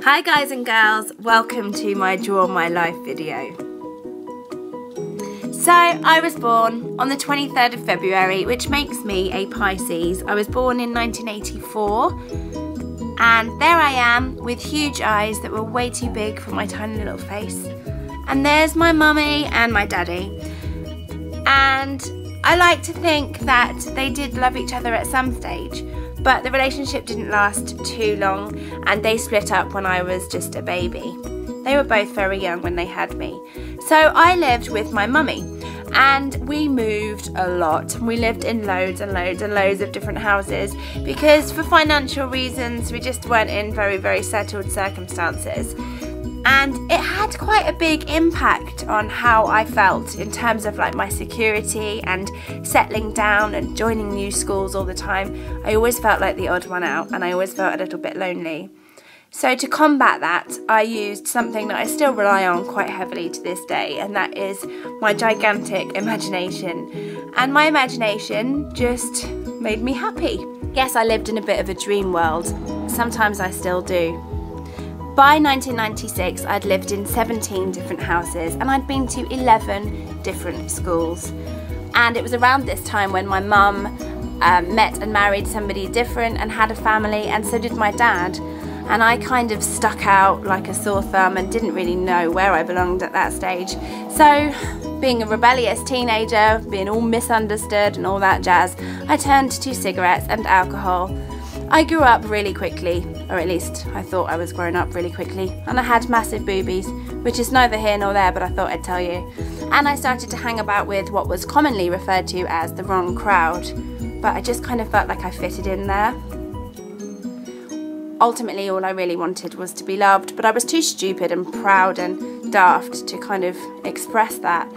Hi guys and girls, welcome to my Draw My Life video. So I was born on the 23rd of February, which makes me a Pisces. I was born in 1984 and there I am with huge eyes that were way too big for my tiny little face. And there's my mummy and my daddy. And I like to think that they did love each other at some stage, but the relationship didn't last too long and they split up when I was just a baby. They were both very young when they had me. So I lived with my mummy and we moved a lot. We lived in loads and loads and loads of different houses because for financial reasons we just weren't in very settled circumstances. And it had quite a big impact on how I felt in terms of like my security and settling down and joining new schools all the time. I always felt like the odd one out and I always felt a little bit lonely. So to combat that, I used something that I still rely on quite heavily to this day, and that is my gigantic imagination. And my imagination just made me happy. Yes, I lived in a bit of a dream world. Sometimes I still do. By 1996, I'd lived in 17 different houses and I'd been to 11 different schools. And it was around this time when my mum met and married somebody different and had a family, and so did my dad. And I kind of stuck out like a sore thumb and didn't really know where I belonged at that stage. So, being a rebellious teenager, being all misunderstood and all that jazz, I turned to cigarettes and alcohol. I grew up really quickly, or at least I thought I was growing up really quickly, and I had massive boobies, which is neither here nor there, but I thought I'd tell you. And I started to hang about with what was commonly referred to as the wrong crowd, but I just kind of felt like I fitted in there. Ultimately, all I really wanted was to be loved, but I was too stupid and proud and daft to kind of express that.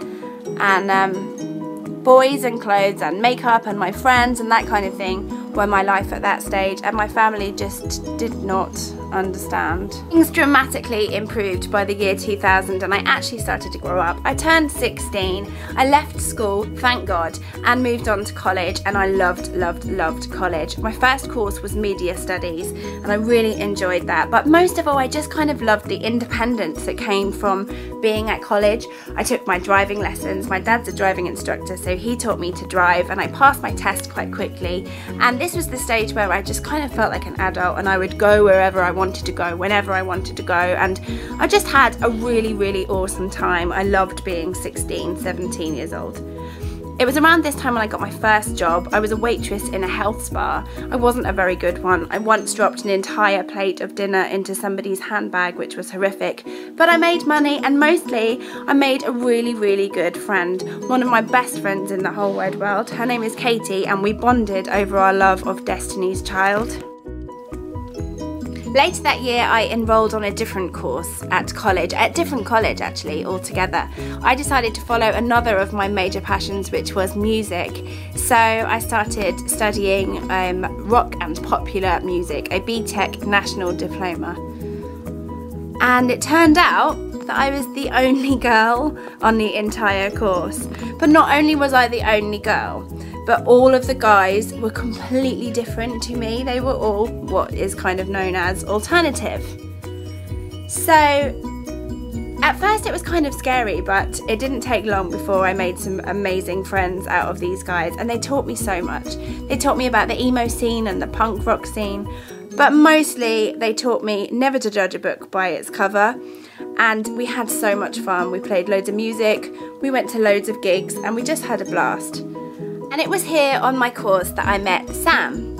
And boys and clothes and makeup and my friends and that kind of thing were my life at that stage, and my family just did not understand. Things dramatically improved by the year 2000 and I actually started to grow up. I turned 16, I left school, thank God, and moved on to college, and I loved college. My first course was media studies and I really enjoyed that, but most of all I just kind of loved the independence that came from being at college. I took my driving lessons. My dad's a driving instructor, so he taught me to drive and I passed my test quite quickly, and this was the stage where I just kind of felt like an adult and I would go wherever I wanted to go, whenever I wanted to go, and I just had a really awesome time. I loved being 16, 17 years old. It was around this time when I got my first job. I was a waitress in a health spa. I wasn't a very good one. I once dropped an entire plate of dinner into somebody's handbag, which was horrific, but I made money, and mostly I made a really good friend. One of my best friends in the whole wide world. Her name is Katie, and we bonded over our love of Destiny's Child. Later that year I enrolled on a different course at different college actually altogether. I decided to follow another of my major passions, which was music. So I started studying rock and popular music, a BTEC national diploma. And it turned out that I was the only girl on the entire course. But not only was I the only girl, but all of the guys were completely different to me. They were all what is kind of known as alternative. So at first it was kind of scary, but it didn't take long before I made some amazing friends out of these guys, and they taught me so much. They taught me about the emo scene and the punk rock scene, but mostly they taught me never to judge a book by its cover. And we had so much fun. We played loads of music, we went to loads of gigs, and we just had a blast. And it was here on my course that I met Sam.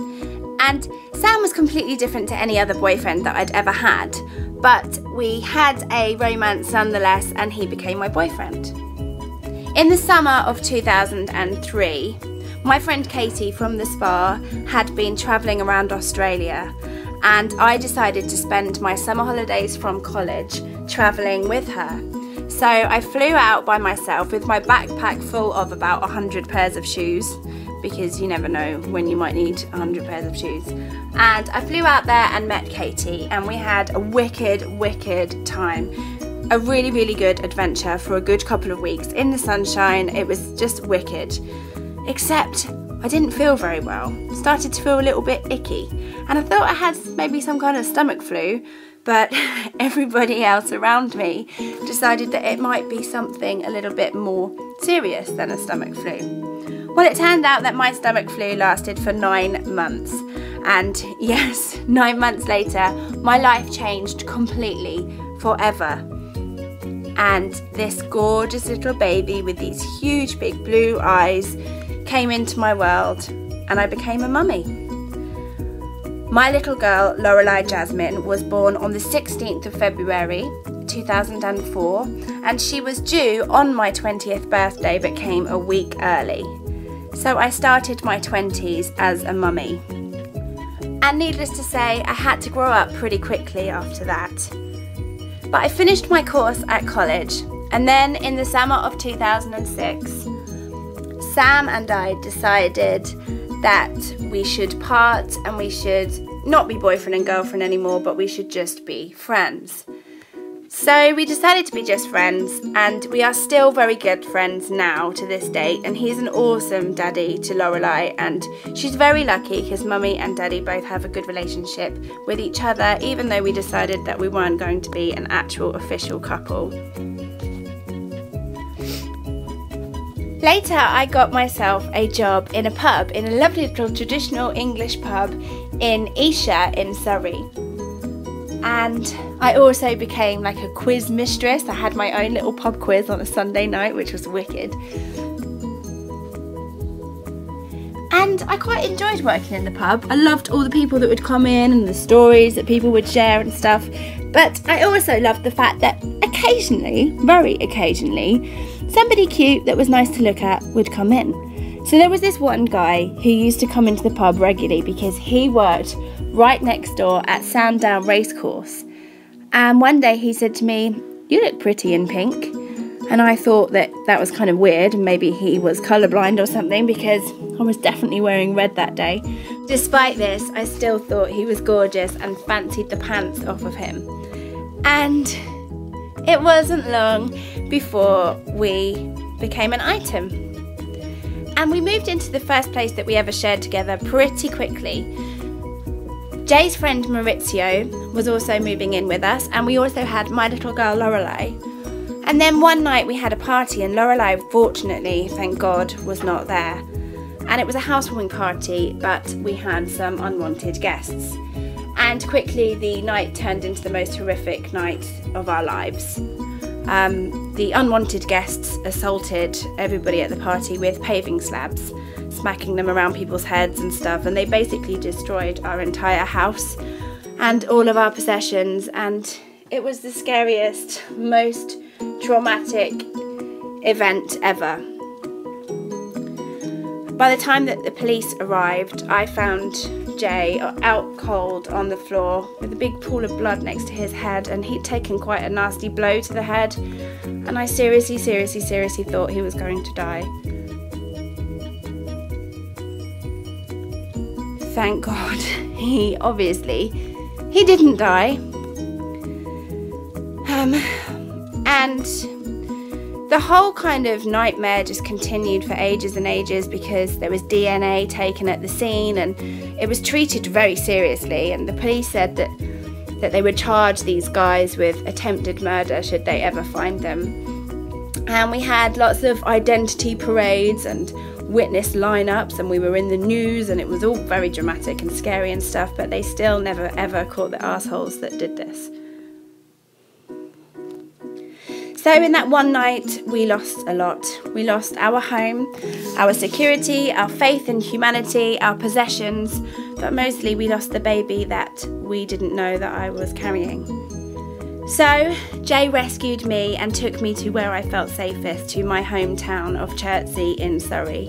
And Sam was completely different to any other boyfriend that I'd ever had, but we had a romance nonetheless, and he became my boyfriend. In the summer of 2003, my friend Katie from the spa had been travelling around Australia, and I decided to spend my summer holidays from college travelling with her. So I flew out by myself with my backpack full of about 100 pairs of shoes, because you never know when you might need 100 pairs of shoes. And I flew out there and met Katie, and we had a wicked time. A really good adventure for a good couple of weeks in the sunshine. It was just wicked. Except I didn't feel very well. Started to feel a little bit icky. And I thought I had maybe some kind of stomach flu, but everybody else around me decided that it might be something a little bit more serious than a stomach flu. Well, it turned out that my stomach flu lasted for 9 months. And yes, 9 months later, my life changed completely, forever. And this gorgeous little baby with these huge big blue eyes came into my world, and I became a mummy. My little girl, Lorelei Jasmine, was born on the 16th of February 2004, and she was due on my 20th birthday but came a week early. So I started my 20s as a mummy. And needless to say, I had to grow up pretty quickly after that. But I finished my course at college, and then in the summer of 2006, Sam and I decided that we should part and we should not be boyfriend and girlfriend anymore, but we should just be friends. So we decided to be just friends, and we are still very good friends now to this day, and he's an awesome daddy to Lorelei, and she's very lucky because mummy and daddy both have a good relationship with each other, even though we decided that we weren't going to be an actual official couple. Later I got myself a job in a pub, in a lovely little traditional English pub in Esher in Surrey. And I also became like a quiz mistress. I had my own little pub quiz on a Sunday night, which was wicked. And I quite enjoyed working in the pub. I loved all the people that would come in and the stories that people would share and stuff. But I also loved the fact that occasionally, very occasionally, somebody cute that was nice to look at would come in. So there was this one guy who used to come into the pub regularly because he worked right next door at Sandown Racecourse. And one day he said to me, "You look pretty in pink." And I thought that that was kind of weird, and maybe he was colourblind or something, because I was definitely wearing red that day. Despite this, I still thought he was gorgeous and fancied the pants off of him. And it wasn't long before we became an item. And we moved into the first place that we ever shared together pretty quickly. Jay's friend Maurizio was also moving in with us, and we also had my little girl Lorelei. And then one night we had a party, and Lorelei, fortunately, thank God, was not there. And it was a housewarming party, but we had some unwanted guests. And quickly the night turned into the most horrific night of our lives. The unwanted guests assaulted everybody at the party with paving slabs, smacking them around people's heads and stuff, and they basically destroyed our entire house and all of our possessions, and it was the scariest, most traumatic event ever. By the time that the police arrived, I found Jay out cold on the floor with a big pool of blood next to his head, and he'd taken quite a nasty blow to the head, and I seriously thought he was going to die. Thank God, he didn't die. And the whole kind of nightmare just continued for ages and ages, because there was DNA taken at the scene and it was treated very seriously, and the police said that they would charge these guys with attempted murder should they ever find them. And we had lots of identity parades and witness lineups, and we were in the news, and it was all very dramatic and scary and stuff, but they still never ever caught the assholes that did this. So in that one night, we lost a lot. We lost our home, our security, our faith in humanity, our possessions, but mostly we lost the baby that we didn't know that I was carrying. So Jay rescued me and took me to where I felt safest, to my hometown of Chertsey in Surrey.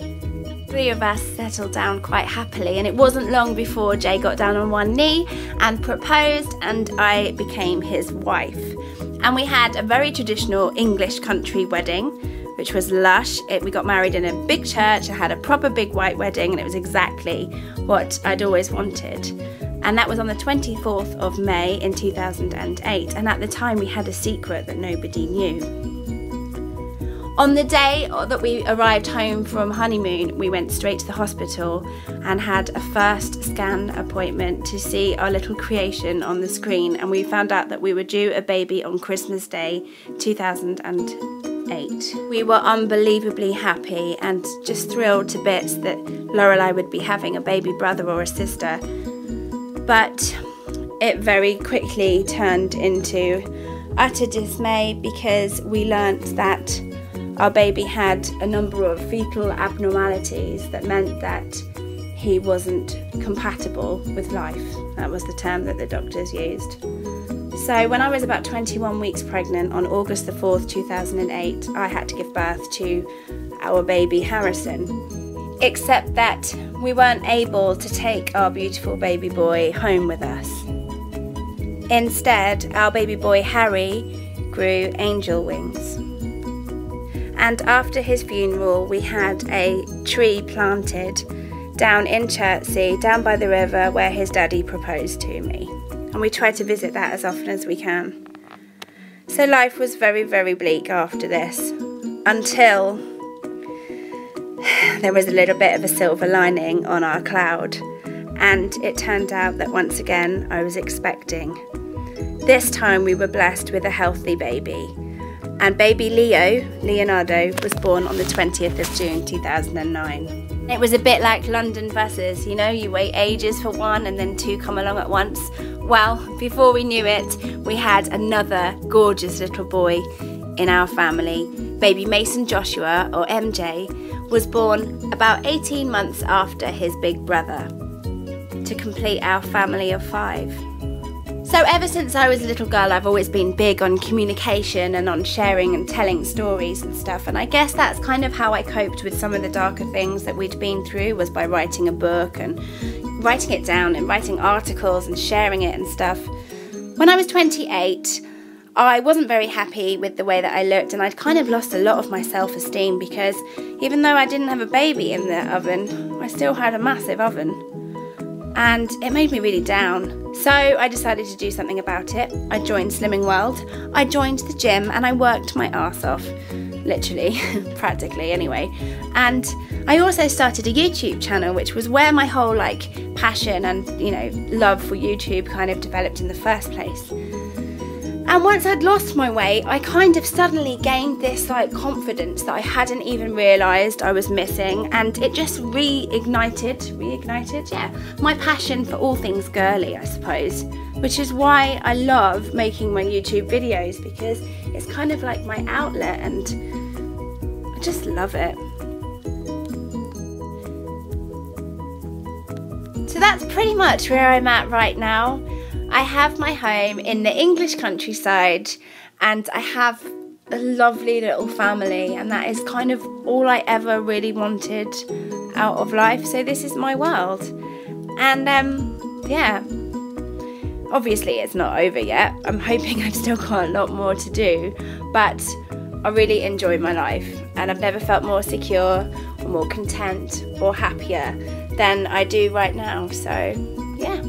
3 of us settled down quite happily, and it wasn't long before Jay got down on one knee and proposed, and I became his wife. And we had a very traditional English country wedding, which was lush. We got married in a big church. I had a proper big white wedding, and it was exactly what I'd always wanted. And that was on the 24th of May in 2008. And at the time we had a secret that nobody knew. On the day that we arrived home from honeymoon, we went straight to the hospital and had a first scan appointment to see our little creation on the screen, and we found out that we were due a baby on Christmas Day 2008. We were unbelievably happy and just thrilled to bits that Lorelei would be having a baby brother or a sister, but it very quickly turned into utter dismay because we learnt that our baby had a number of fetal abnormalities that meant that he wasn't compatible with life. That was the term that the doctors used. So when I was about 21 weeks pregnant on August the 4th, 2008, I had to give birth to our baby Harrison. Except that we weren't able to take our beautiful baby boy home with us. Instead, our baby boy Harry grew angel wings. And after his funeral, we had a tree planted down in Chertsey, down by the river where his daddy proposed to me. And we try to visit that as often as we can. So life was very, very bleak after this, until there was a little bit of a silver lining on our cloud. And it turned out that once again, I was expecting. This time we were blessed with a healthy baby. And baby Leonardo, was born on the 20th of June 2009. It was a bit like London buses, you know, you wait ages for one and then two come along at once. Well, before we knew it, we had another gorgeous little boy in our family. Baby Mason Joshua, or MJ, was born about 18 months after his big brother, to complete our family of 5. So ever since I was a little girl, I've always been big on communication and on sharing and telling stories and stuff, and I guess that's kind of how I coped with some of the darker things that we'd been through, was by writing a book and writing it down and writing articles and sharing it and stuff. When I was 28, I wasn't very happy with the way that I looked, and I'd kind of lost a lot of my self-esteem because even though I didn't have a baby in the oven, I still had a massive oven. And it made me really down. So I decided to do something about it. I joined Slimming World, I joined the gym, and I worked my arse off. Literally, practically anyway. And I also started a YouTube channel, which was where my whole passion and, you know, love for YouTube kind of developed in the first place. And once I'd lost my weight, I kind of suddenly gained this confidence that I hadn't even realised I was missing, and it just reignited, my passion for all things girly, I suppose, which is why I love making my YouTube videos, because it's kind of like my outlet and I just love it. So that's pretty much where I'm at right now. I have my home in the English countryside and I have a lovely little family, and that is kind of all I ever really wanted out of life. So this is my world. And yeah, obviously it's not over yet. I'm hoping I've still got a lot more to do, but I really enjoy my life and I've never felt more secure or more content or happier than I do right now. So yeah.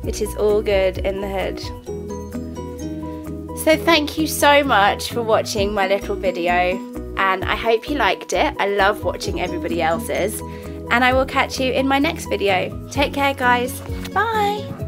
It is all good in the hood. So thank you so much for watching my little video, and I hope you liked it. I love watching everybody else's, and I will catch you in my next video. Take care, guys. Bye.